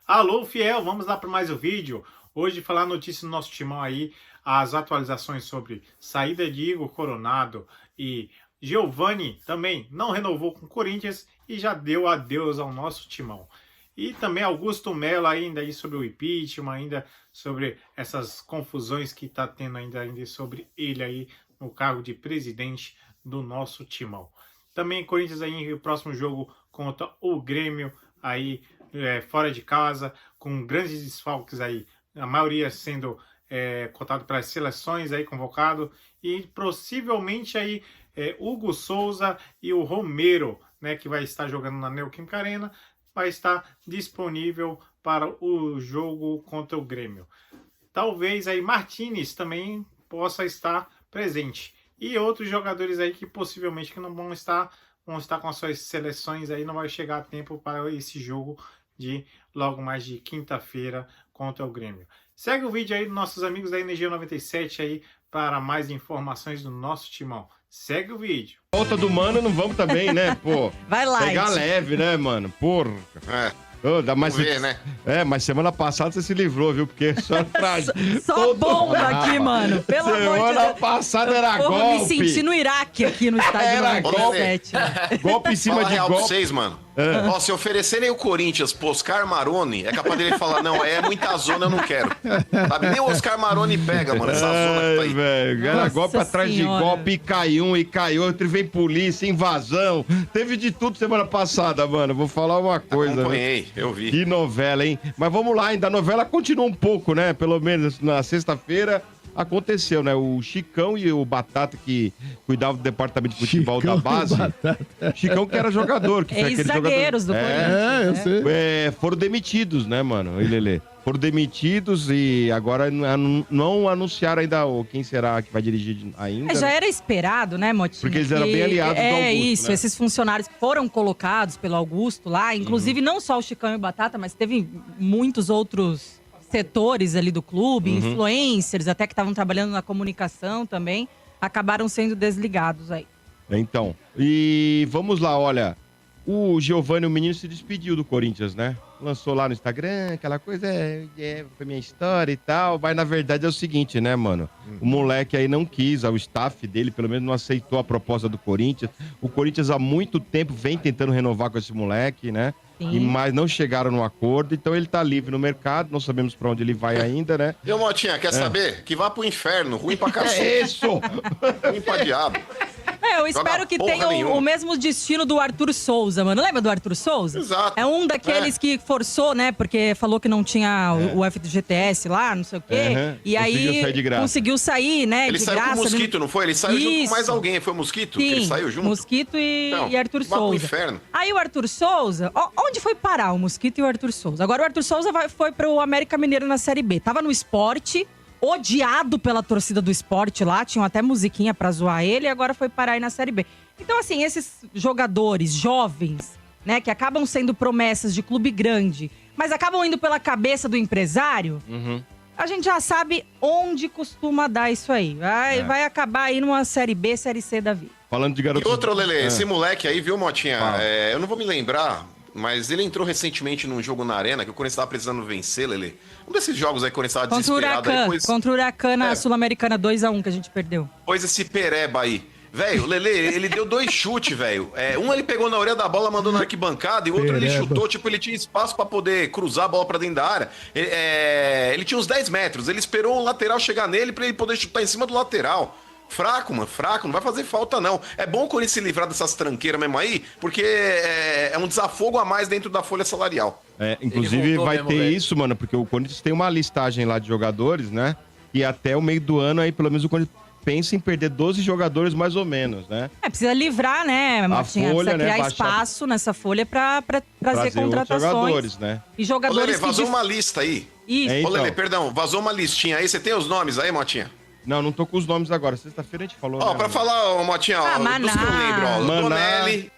Alô, fiel, vamos lá para mais um vídeo. Hoje falar notícia do nosso timão aí, as atualizações sobre saída de Igor Coronado e Giovani também não renovou com o Corinthians e já deu adeus ao nosso timão. E também Augusto Melo ainda aí sobre o impeachment, ainda sobre essas confusões que está tendo ainda sobre ele aí no cargo de presidente do nosso timão. Também Corinthians aí no próximo jogo contra o Grêmio aí fora de casa, com grandes desfalques aí, a maioria sendo cotado para as seleções aí convocado, e possivelmente aí Hugo Souza e o Romero, né, que vai estar jogando na Neoquímica Arena, vai estar disponível para o jogo contra o Grêmio. Talvez aí Martínez também possa estar presente. E outros jogadores aí que possivelmente que não vão estar com as suas seleções aí, não vai chegar a tempo para esse jogo de logo mais de quinta-feira contra o Grêmio. Segue o vídeo aí dos nossos amigos da Energia 97 aí para mais informações do nosso timão. Segue o vídeo. Volta do Mano, não vamos também, né, pô? Vai lá. Pegar leve, né, mano? Porra. Mas ver, né? Mas semana passada você se livrou, viu? Porque só traz. Só bomba aqui, mano. Pelo amor de Deus. Semana passada era Eu golpe. me senti no Iraque aqui no estádio Era 97. Golpe em cima Fala de real pra golpe. vocês, mano. Ó, se oferecerem o Corinthians pro Oscar Maroni, é capaz dele falar, não, é muita zona, eu não quero. Sabe? Nem o Oscar Maroni pega, mano, essa zona que tá aí. Velho, era Nossa golpe atrás de Senhora. golpe, e cai um, e cai outro, e vem polícia, invasão. Teve de tudo semana passada, mano. Vou falar uma coisa. Né? Acompanhei, eu vi. Que novela, hein? Mas vamos lá, ainda a novela continua um pouco, né? Pelo menos na sexta-feira aconteceu, né? O Chicão e o Batata, que cuidavam do departamento de futebol da base. Chicão, que era jogador, que foi aquele jogador. Ex-zagueiros do Corinthians. Eu sei. Foram demitidos, né, mano? Lelê? Foram demitidos e agora não anunciaram ainda quem será que vai dirigir ainda. Já era esperado, né, Motinha? Porque eles eram bem aliados do Augusto, isso, né? esses funcionários que foram colocados pelo Augusto lá, inclusive não só o Chicão e o Batata, mas teve muitos outros setores ali do clube, influencers, até que estavam trabalhando na comunicação também, acabaram sendo desligados aí. Então, e vamos lá, olha, o Giovani, o menino, se despediu do Corinthians, né? Lançou lá no Instagram, aquela coisa, foi minha história e tal, mas na verdade é o seguinte, né, mano? O moleque aí não quis, o staff dele pelo menos não aceitou a proposta do Corinthians. O Corinthians há muito tempo vem tentando renovar com esse moleque, né? Mas não chegaram no acordo, então ele tá livre no mercado, não sabemos pra onde ele vai ainda, né? E ô, Motinha, quer saber? Que vá pro inferno, ruim pra cacete. É isso! Ruim pra diabo. Eu espero que porra tenha nenhuma. o mesmo destino do Arthur Souza, mano. Lembra do Arthur Souza? Exato. É um daqueles que forçou, né? Porque falou que não tinha o FGTS lá, não sei o quê. E aí Conseguiu sair de graça. conseguiu sair, né? Ele de saiu graça. com o Mosquito, não foi? Ele saiu junto Isso. com mais alguém. Foi o Mosquito? Sim, Que ele saiu junto? Mosquito e Arthur vá pro Souza. inferno. Aí o Arthur Souza, onde foi parar o Mosquito e o Arthur Souza? Agora o Arthur Souza foi pro América Mineiro na Série B. Tava no Sport, odiado pela torcida do Sport lá, tinham até musiquinha pra zoar ele, e agora foi parar aí na Série B. Então, assim, esses jogadores jovens, né, que acabam sendo promessas de clube grande, mas acabam indo pela cabeça do empresário, a gente já sabe onde costuma dar isso aí. Vai acabar aí numa Série B, Série C da vida. Falando de E garoto. outro, Lelê, esse moleque aí, viu, Motinha? Fala. Eu não vou me lembrar, mas ele entrou recentemente num jogo na Arena que o Corinthians tava precisando vencer, Lelê. Um desses jogos aí que o Corinthians tava Contra o desesperado. Huracan, contra o Huracan na Sul-Americana 2-1 que a gente perdeu. Pôs esse pereba aí. Velho, o Lelê, ele deu 2 chutes, velho. Um ele pegou na orelha da bola, mandou na arquibancada, e o outro ele chutou, tipo, ele tinha espaço pra poder cruzar a bola pra dentro da área. Ele tinha uns 10 metros, ele esperou o lateral chegar nele pra ele poder chutar em cima do lateral. Fraco, mano, fraco, não vai fazer falta não. É bom o Corinthians se livrar dessas tranqueiras mesmo aí, porque é um desafogo a mais dentro da folha salarial. Inclusive vai mesmo, ter velho. isso, mano, porque o Corinthians tem uma listagem lá de jogadores, né? E até o meio do ano aí, pelo menos o Corinthians pensa em perder 12 jogadores mais ou menos, né? Precisa livrar, né, Martinha? folha, Precisa né, criar baixar- espaço nessa folha pra trazer Trazer outros contratações. jogadores, né? E Ô, jogadores Lelê, que... vazou uma lista aí. Isso. É, Ô, Lelê, então. perdão, vazou uma listinha aí. Você tem os nomes aí, Motinha? Não tô com os nomes agora. Sexta-feira a gente falou, Ó, né, pra mano? falar, ô, Motinha, ó, Maná. dos que eu lembro, ó. Maná. Donelli,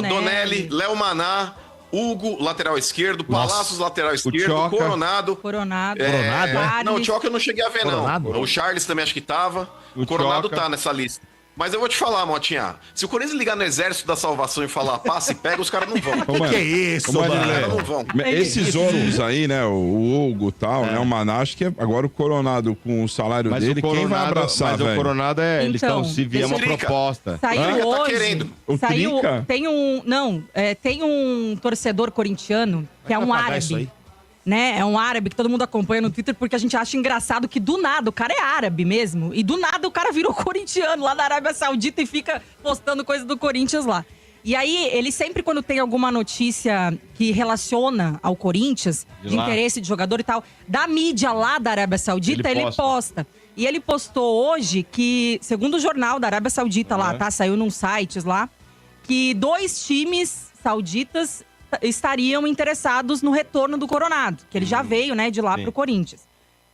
Donelli. Léo Maná, Hugo, lateral esquerdo, Palácios, lateral esquerdo, Choca. Coronado. Coronado. Coronado, Não, o Charles. Choca eu não cheguei a ver, Coronado? não. O Charles também acho que tava. O O Coronado Choca. tá nessa lista. Mas eu vou te falar, Motinha. Se o Corinthians ligar no Exército da Salvação e falar passe e pega, os caras não vão. Que é isso, Os mano? caras não vão. Esses outros aí, né? O Hugo e tal, né? O Manacho, que agora o Coronado com o salário Mas dele, o Coronado, quem vai abraçar, mas velho? o Coronado eles Então, estão, se vier uma Trica. proposta. Saiu Trica tá hoje. querendo. O Saiu, Trica? tem um torcedor corintiano que é um pagar isso aí? árabe. Né? É um árabe que todo mundo acompanha no Twitter porque a gente acha engraçado que do nada, o cara é árabe mesmo, e do nada o cara virou corintiano lá na Arábia Saudita e fica postando coisa do Corinthians lá. E aí, ele sempre quando tem alguma notícia que relaciona ao Corinthians, de lá. interesse de jogador e tal, da mídia lá da Arábia Saudita, Ele ele posta. E ele postou hoje que, segundo o jornal da Arábia Saudita lá, tá? Saiu num sites lá, que 2 times sauditas estariam interessados no retorno do Coronado, que ele já veio, né, de lá Sim. pro Corinthians.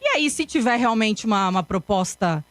E aí, se tiver realmente uma proposta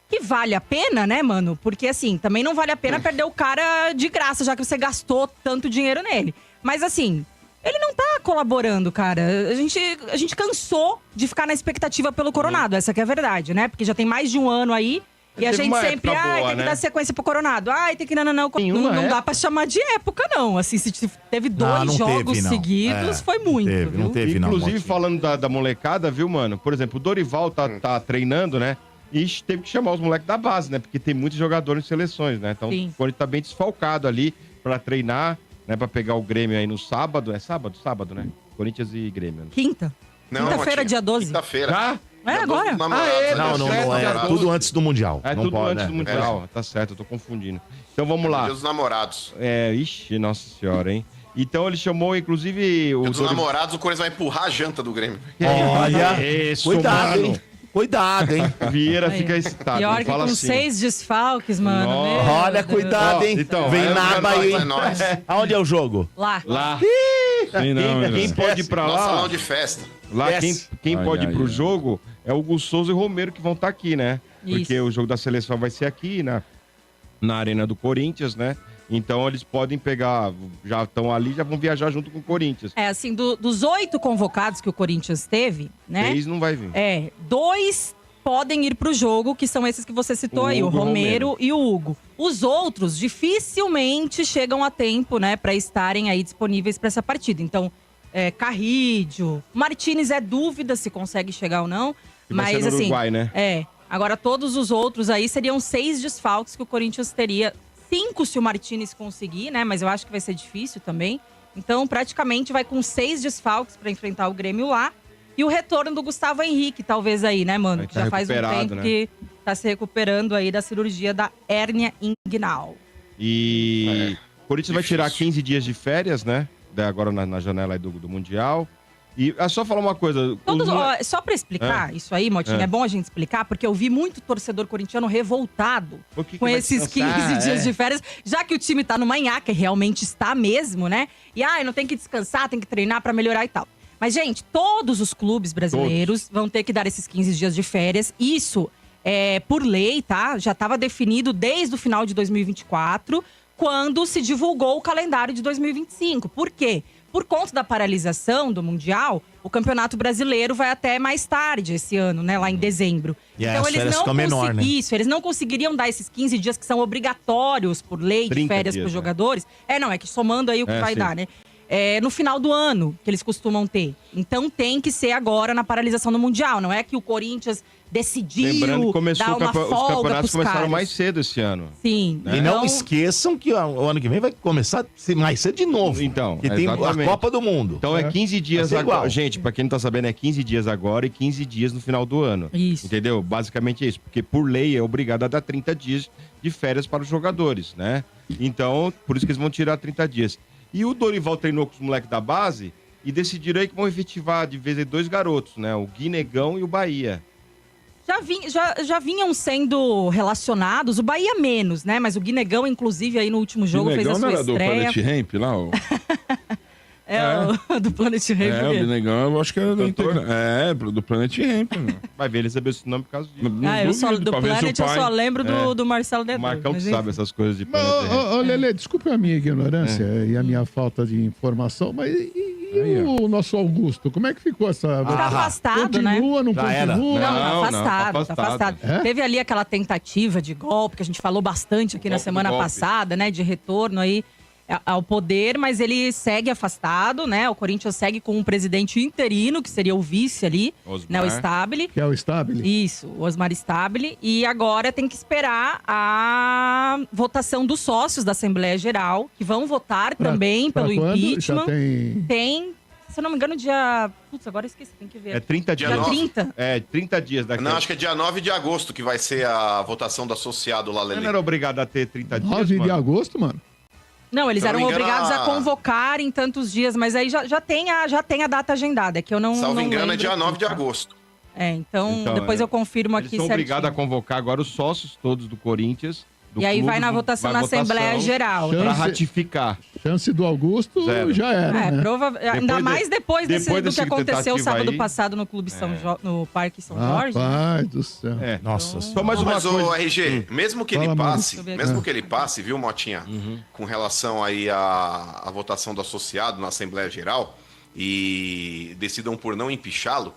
que vale a pena, né, mano? Porque, assim, também não vale a pena perder o cara de graça, já que você gastou tanto dinheiro nele. Mas, assim, ele não tá colaborando, cara. A gente cansou de ficar na expectativa pelo Coronado, essa que é a verdade, né? Porque já tem mais de um ano aí. E a Teve gente uma sempre, época boa, tem que né? dar sequência pro Coronado. Tem que não Nenhuma dá época. pra chamar de época, não. Assim, se teve Não, 2 não jogos teve, não. seguidos, foi muito, viu? Não teve, não. Inclusive, Motinha. falando da molecada, viu, mano? Por exemplo, o Dorival tá treinando, né? E teve que chamar os moleques da base, né? Porque tem muitos jogadores em seleções, né? Então, Sim. o Corinthians tá bem desfalcado ali pra treinar, né? Pra pegar o Grêmio aí no sábado. É sábado? Sábado, né? Corinthians e Grêmio. Né? Quinta. Não, Quinta-feira, Motinha. dia 12. Quinta-feira. Já? É Dia 12 agora. dos namorados, Ah, é, né? Não, certo, é certo. tudo antes do Mundial. É não tudo pode, antes né? do Mundial. Tá certo, eu tô confundindo. Então vamos lá. Dia dos namorados. Ixi, nossa senhora, hein? Então ele chamou, inclusive, o Dia dos Dorival. namorados, o Corinthians vai empurrar a janta do Grêmio. Olha, Isso, cuidado, mano. hein? Cuidado, hein? Vieira Aí. fica excitado. Pior não que fala com assim. 6 desfalques, mano. Nossa. Meu Olha, Deus. cuidado, hein? Então, Vem é nada aí, nóis, hein? é nóis. Aonde é o jogo? Lá. Lá. Sim, não, Quem não. pode ir pra Nosso salão lá? de festa. Lá Desce. quem Ai, pode ir ai, pro ai. jogo é o Gus Souza e o Romero que vão estar aqui, né? Porque Isso. o jogo da seleção vai ser aqui, na Arena do Corinthians, né? Então eles podem pegar, já estão ali, já vão viajar junto com o Corinthians. É, assim, dos 8 convocados que o Corinthians teve, né? 6 não vai vir. 2 podem ir pro jogo, que são esses que você citou O aí, o Hugo e o Romero Romero. e o Hugo. Os outros dificilmente chegam a tempo, né, pra estarem aí disponíveis pra essa partida. Então, Carrídio, Martínez é dúvida se consegue chegar ou não, Que vai mas ser no assim, Uruguai, né? Agora todos os outros aí seriam 6 desfalques que o Corinthians teria. 5 se o Martínez conseguir, né, mas eu acho que vai ser difícil também. Então, praticamente vai com 6 desfalques pra enfrentar o Grêmio lá. E o retorno do Gustavo Henrique, talvez aí, né, mano? Vai Que tá já faz um recuperado, tempo né? que tá se recuperando aí da cirurgia da hérnia inguinal. E o Corinthians vai tirar difícil. 15 dias de férias, né? Agora na janela aí do Mundial. E é só falar uma coisa. Todos, os mole- só pra explicar isso aí, Motinho, é bom a gente explicar, porque eu vi muito torcedor corintiano revoltado Por que com vai esses descansar? 15 dias de férias, já que o time tá numa nhaca, e realmente está mesmo, né? E não tem que descansar, tem que treinar pra melhorar e tal. Mas, gente, todos os clubes brasileiros vão ter que dar esses 15 dias de férias. Isso é por lei, tá? Já estava definido desde o final de 2024, quando se divulgou o calendário de 2025. Por quê? Por conta da paralisação do Mundial, o Campeonato Brasileiro vai até mais tarde esse ano, né? Lá em dezembro. E aí as férias ficam menor, né? Isso, eles não conseguiriam dar esses 15 dias que são obrigatórios por lei de 30 férias dias, para os né? jogadores. Não, é que somando aí o que vai sim. dar, né? No final do ano, que eles costumam ter. Então tem que ser agora na paralisação do Mundial. Não é que o Corinthians decidiu Lembrando que começou dar uma os folga campeonatos pros começaram caras. mais cedo esse ano. Sim. E não esqueçam que o ano que vem vai começar mais cedo de novo. Então, que tem a exatamente. Copa do Mundo. Então é 15 dias Vai ser igual. agora. Gente, pra quem não tá sabendo, é 15 dias agora e 15 dias no final do ano. Isso. Entendeu? Basicamente é isso. Porque por lei é obrigado a dar 30 dias de férias para os jogadores, né? Então, por isso que eles vão tirar 30 dias. E o Dorival treinou com os moleques da base e decidiram aí que vão efetivar de vez aí 2 garotos, né? O Guinegão e o Bahia. Já vinham sendo relacionados, o Bahia menos, né? Mas o Guinegão, inclusive, aí no último jogo fez a Binegão sua não era do estreia. Planet Ramp lá? O do Planet Ramp. O Binegão eu acho que era do Cantor? do Planet Ramp, mano. Vai ver, ele sabia esse nome por causa disso. Eu só, duvido, do talvez o Planet eu pai- só lembro do Marcelo O Dedo. Marcão que mas sabe enfim. essas coisas de Mas, planeta. Lelê, desculpe a minha ignorância e a minha falta de informação, mas E o nosso Augusto, como é que ficou essa... Tá afastado, né? Continua, não Já continua? era. Não, tá não, afastado, tá afastado. É? Teve ali aquela tentativa de golpe, que a gente falou bastante aqui na golpe semana do golpe. passada, né? De retorno aí ao poder, mas ele segue afastado, né? O Corinthians segue com um presidente interino, que seria o vice ali, Osmar. né? O Stabile. Que é o Stabile? Isso, o Osmar Stabile. E agora tem que esperar a votação dos sócios da Assembleia Geral, que vão votar também Pra pelo quando? impeachment. Já tem... Tem, se eu não me engano, dia... Putz, agora eu esqueci, tem que ver. É 30 dias. Dia 30. É, 30 dias daqui. Não, acho que é dia 9 de agosto que vai ser a votação do associado lá, Você Lelê. não era obrigado a ter 30 dias, 9 de mano? agosto, mano. Não, eles Se eu não eram me engano, obrigados a convocar em tantos dias, mas aí já tem a data agendada, é que eu não Salvo não engano, é lembro dia aqui, 9 de tá? agosto. Então depois é. eu confirmo Eles aqui são certinho. obrigados a convocar agora os sócios todos do Corinthians. Do E aí clube, vai na votação na Assembleia Geral. Chance- Pra ratificar. Chance do Augusto Zero. já era, né? Ainda mais depois do que dessa aconteceu tentativa sábado aí, passado no Clube no Parque São Jorge. Rapaz do céu. É. Nossa Só mais uma Mas coisa. o RG, mesmo que Fala, ele mano. passe, Deixa eu ver mesmo aqui. que ele passe, viu, Motinha, com relação aí à votação do associado na Assembleia Geral e decidam por não empichá-lo,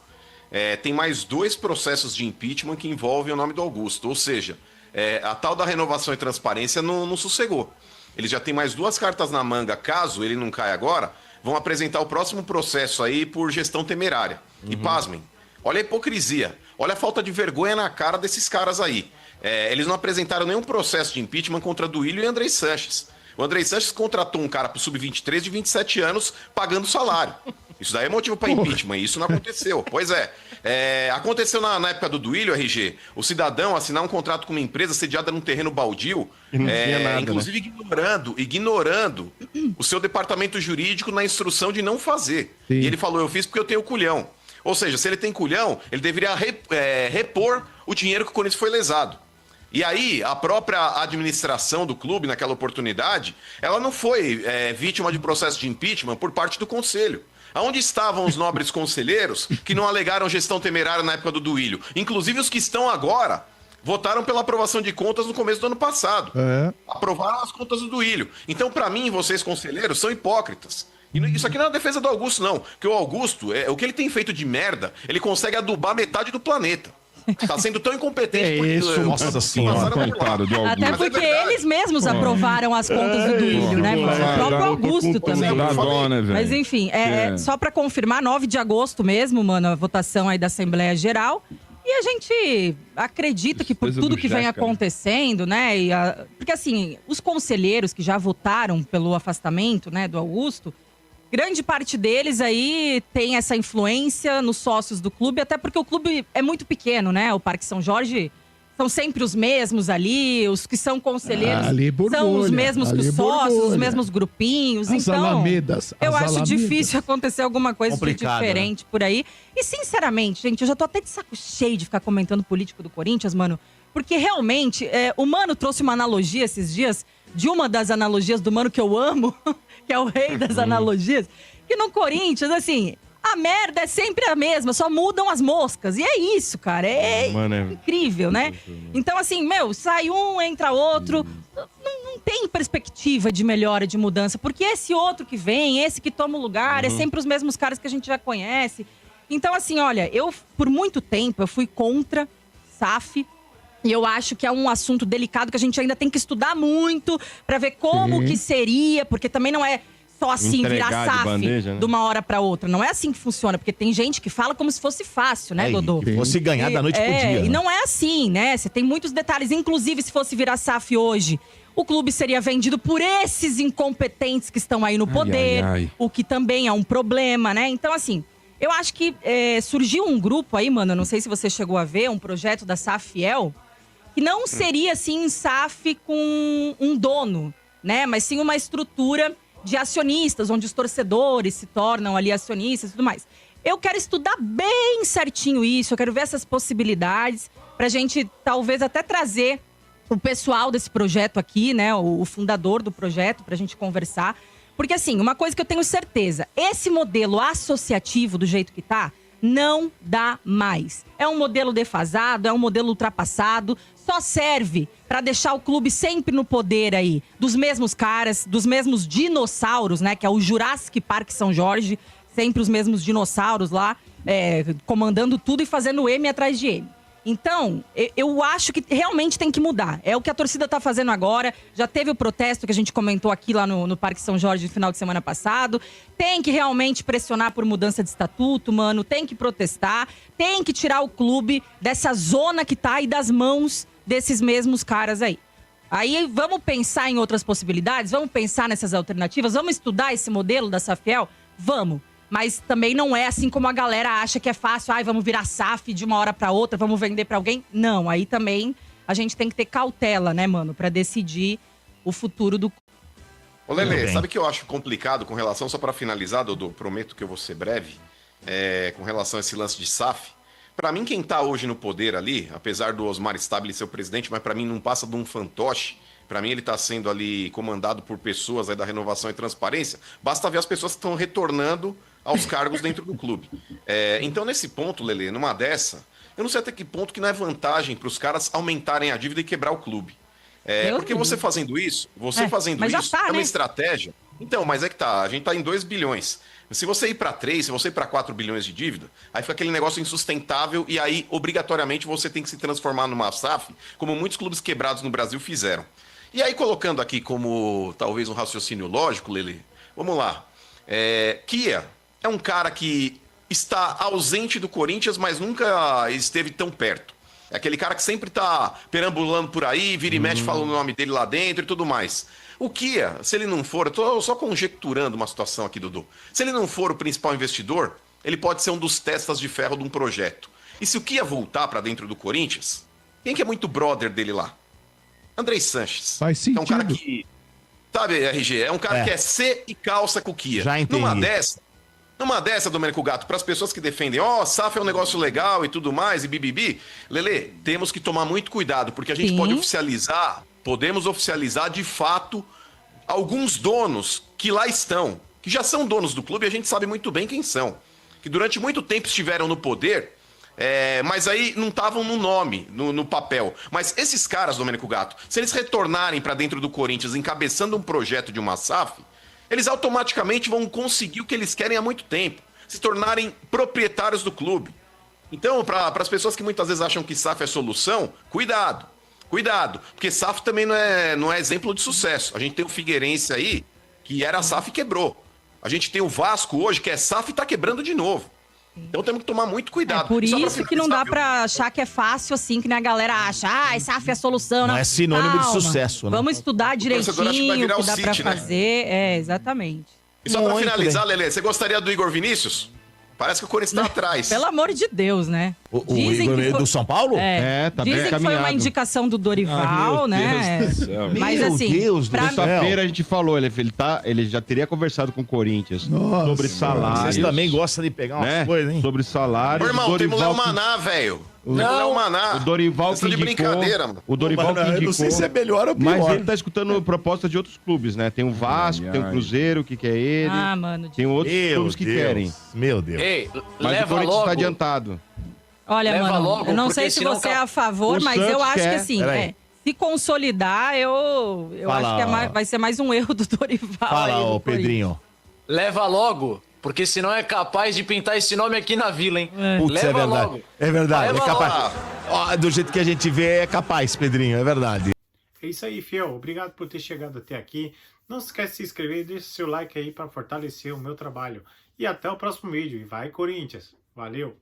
tem mais 2 processos de impeachment que envolvem o nome do Augusto. Ou seja, a tal da renovação e transparência não sossegou. Eles já têm mais 2 cartas na manga, caso ele não caia agora, vão apresentar o próximo processo aí por gestão temerária. E pasmem, olha a hipocrisia, olha a falta de vergonha na cara desses caras aí. Eles não apresentaram nenhum processo de impeachment contra Duílio e Andrei Sanches. O Andrei Sanches contratou um cara pro sub-23 de 27 anos pagando salário. Isso daí é motivo para impeachment, e isso não aconteceu. Pois aconteceu na época do Duílio, RG, o cidadão assinar um contrato com uma empresa sediada num terreno baldio, E não tinha nada, inclusive ignorando o seu departamento jurídico na instrução de não fazer. Sim. E ele falou, eu fiz porque eu tenho culhão. Ou seja, se ele tem culhão, ele deveria repor o dinheiro que o Corinthians foi lesado. E aí, a própria administração do clube, naquela oportunidade, ela não foi vítima de processo de impeachment por parte do conselho. Aonde estavam os nobres conselheiros que não alegaram gestão temerária na época do Duílio? Inclusive os que estão agora votaram pela aprovação de contas no começo do ano passado. Aprovaram as contas do Duílio. Então, para mim, vocês conselheiros são hipócritas. E isso aqui não é uma defesa do Augusto, não. Porque o Augusto, o que ele tem feito de merda, ele consegue adubar metade do planeta. Tá sendo tão incompetente. Nossa senhora. Coitado do Augusto. Até porque eles mesmos aprovaram as contas do Duílio, né, mano? O próprio Augusto também. Dá dó, né, velho? Mas enfim, só pra confirmar, 9 de agosto mesmo, mano, a votação aí da Assembleia Geral. E a gente acredita que por Coisa tudo do que vem Jeca, né? acontecendo, né? Porque assim, os conselheiros que já votaram pelo afastamento, né, do Augusto, grande parte deles aí tem essa influência nos sócios do clube, até porque o clube é muito pequeno, né? O Parque São Jorge são sempre os mesmos ali, os que são conselheiros Ali, são os Borbulha, mesmos que os ali, sócios, os Borbulha. mesmos grupinhos. As Então, alamedas, eu as acho alamedas. difícil acontecer alguma coisa de Complicado, diferente por aí. E sinceramente, gente, eu já tô até de saco cheio de ficar comentando político do Corinthians, mano. Porque realmente, o Mano trouxe uma analogia esses dias, de uma das analogias do Mano que eu amo, que é o rei das analogias, que no Corinthians, assim, a merda é sempre a mesma, só mudam as moscas. E é isso, cara, Mano, é incrível, né? Então, assim, sai um, entra outro, não tem perspectiva de melhora, de mudança, porque esse outro que vem, esse que toma o lugar, é sempre os mesmos caras que a gente já conhece. Então, assim, olha, eu, por muito tempo, eu fui contra SAF. E eu acho que é um assunto delicado que a gente ainda tem que estudar muito pra ver como que seria, porque também não é só assim Entregar virar de SAF bandeja, né? de uma hora pra outra. Não é assim que funciona, porque tem gente que fala como se fosse fácil, né, Dodô? Se fosse ganhar da noite pro dia. E né? não é assim, né? Você tem muitos detalhes. Inclusive, se fosse virar SAF hoje, o clube seria vendido por esses incompetentes que estão aí no poder, ai. o que também é um problema, né? Então, assim, eu acho que surgiu um grupo aí, mano, eu não sei se você chegou a ver, um projeto da SAF Fiel, que não seria, assim, SAF com um dono, né? Mas sim uma estrutura de acionistas, onde os torcedores se tornam ali acionistas e tudo mais. Eu quero estudar bem certinho isso, eu quero ver essas possibilidades pra gente, talvez, até trazer o pessoal desse projeto aqui, né? O fundador do projeto, pra gente conversar. Porque, assim, uma coisa que eu tenho certeza, esse modelo associativo, do jeito que tá, não dá mais. É um modelo defasado, é um modelo ultrapassado, só serve para deixar o clube sempre no poder aí dos mesmos caras, dos mesmos dinossauros, né? Que é o Jurassic Park São Jorge. sempre os mesmos dinossauros lá, comandando tudo e fazendo M atrás de M. Então, eu acho que realmente tem que mudar. É o que a torcida tá fazendo agora. Já teve o protesto que a gente comentou aqui lá no Parque São Jorge no final de semana passado. Tem que realmente pressionar por mudança de estatuto, mano. Tem que protestar. Tem que tirar o clube dessa zona que tá aí das mãos desses mesmos caras aí. Aí vamos pensar em outras possibilidades? Vamos pensar nessas alternativas? Vamos estudar esse modelo da Safiel? Vamos. Mas também não é assim como a galera acha que é fácil. Vamos virar SAF de uma hora pra outra, vamos vender pra alguém. Não, aí também a gente tem que ter cautela, né, mano? Pra decidir o futuro do... Ô, Lelê, sabe o que eu acho complicado com relação, só pra finalizar, Dodô, prometo que eu vou ser breve, com relação a esse lance de SAF. Pra mim, quem tá hoje no poder ali, apesar do Osmar Stabile ser o presidente, mas pra mim não passa de um fantoche. Pra mim, ele tá sendo ali comandado por pessoas aí da Renovação e Transparência. Basta ver as pessoas que estão retornando aos cargos dentro do clube. Então, nesse ponto, Lelê, numa dessa, eu não sei até que ponto que não é vantagem para os caras aumentarem a dívida e quebrar o clube. Porque você fazendo isso, é uma estratégia. Então, mas é que tá, a gente tá em 2 bilhões. Se você ir para 3, se você ir para 4 bilhões de dívida, aí fica aquele negócio insustentável e aí, obrigatoriamente, você tem que se transformar numa SAF, como muitos clubes quebrados no Brasil fizeram. E aí, colocando aqui como talvez um raciocínio lógico, Lelê, vamos lá. Kia é um cara que está ausente do Corinthians, mas nunca esteve tão perto. É aquele cara que sempre está perambulando por aí, vira e mexe falando o nome dele lá dentro e tudo mais. O Kia, se ele não for, eu tô só conjecturando uma situação aqui, Dudu. Se ele não for o principal investidor, ele pode ser um dos testas de ferro de um projeto. E se o Kia voltar para dentro do Corinthians, quem que é muito brother dele lá? Andrei Sanches. Faz sentido. É um cara que... Sabe, RG? É um cara que é C e calça com o Kia. Já entendi. Numa dessa, Domênico Gato, para as pessoas que defendem, SAF é um negócio legal e tudo mais, e bibibi, Lelê, temos que tomar muito cuidado, porque a gente podemos oficializar de fato alguns donos que lá estão, que já são donos do clube e a gente sabe muito bem quem são, que durante muito tempo estiveram no poder, mas aí não estavam no nome, no papel. Mas esses caras, Domênico Gato, se eles retornarem para dentro do Corinthians encabeçando um projeto de uma SAF, eles automaticamente vão conseguir o que eles querem há muito tempo, se tornarem proprietários do clube. Então, para as pessoas que muitas vezes acham que SAF é solução, cuidado, porque SAF também não é exemplo de sucesso. A gente tem o Figueirense aí, que era SAF e quebrou. A gente tem o Vasco hoje, que é SAF e está quebrando de novo. Então temos que tomar muito cuidado. Por isso que não dá pra achar que é fácil assim, que nem a galera acha. SAF é a solução. Não é sinônimo de sucesso, né? Vamos estudar direitinho o que dá pra fazer. Exatamente. E só pra finalizar, Lelê, você gostaria do Igor Vinícius? Parece que o Corinthians tá atrás. Pelo amor de Deus, né? O Igor do São Paulo? Tá bem Dizem que foi uma indicação do Dorival, né? Deus do céu. Mas assim, terça-feira a gente falou, ele já teria conversado com o Corinthians sobre salário. Vocês também gostam de pegar umas coisas, hein? Sobre salário. Ô, irmão, temos o Léo Maná, velho. O Dorival que indicou. De brincadeira, mano. O Dorival que indicou. Eu não sei se é melhor ou pior. Mas ele tá escutando propostas de outros clubes, né? Tem o Vasco, tem o Cruzeiro, que quer ele. Mano. Tem outros clubes que querem. Meu Deus. Ei, Mas leva o Corinthians logo. tá adiantado. Olha, Leva mano, logo, eu não porque sei se senão você é a favor, o mas eu Santos acho que quer. assim, Peraí. se consolidar, eu Fala, acho que vai ser mais um erro do Dorival. Fala, aí, ô do Pedrinho. Leva logo, porque senão é capaz de pintar esse nome aqui na vila, hein? Putz, Leva é verdade. logo. É verdade, Leva é capaz. logo. Ó, do jeito que a gente vê, é capaz, Pedrinho, é verdade. É isso aí, fiel. Obrigado por ter chegado até aqui. Não se esquece de se inscrever e deixa seu like aí para fortalecer o meu trabalho. E até o próximo vídeo. E vai, Corinthians! Valeu!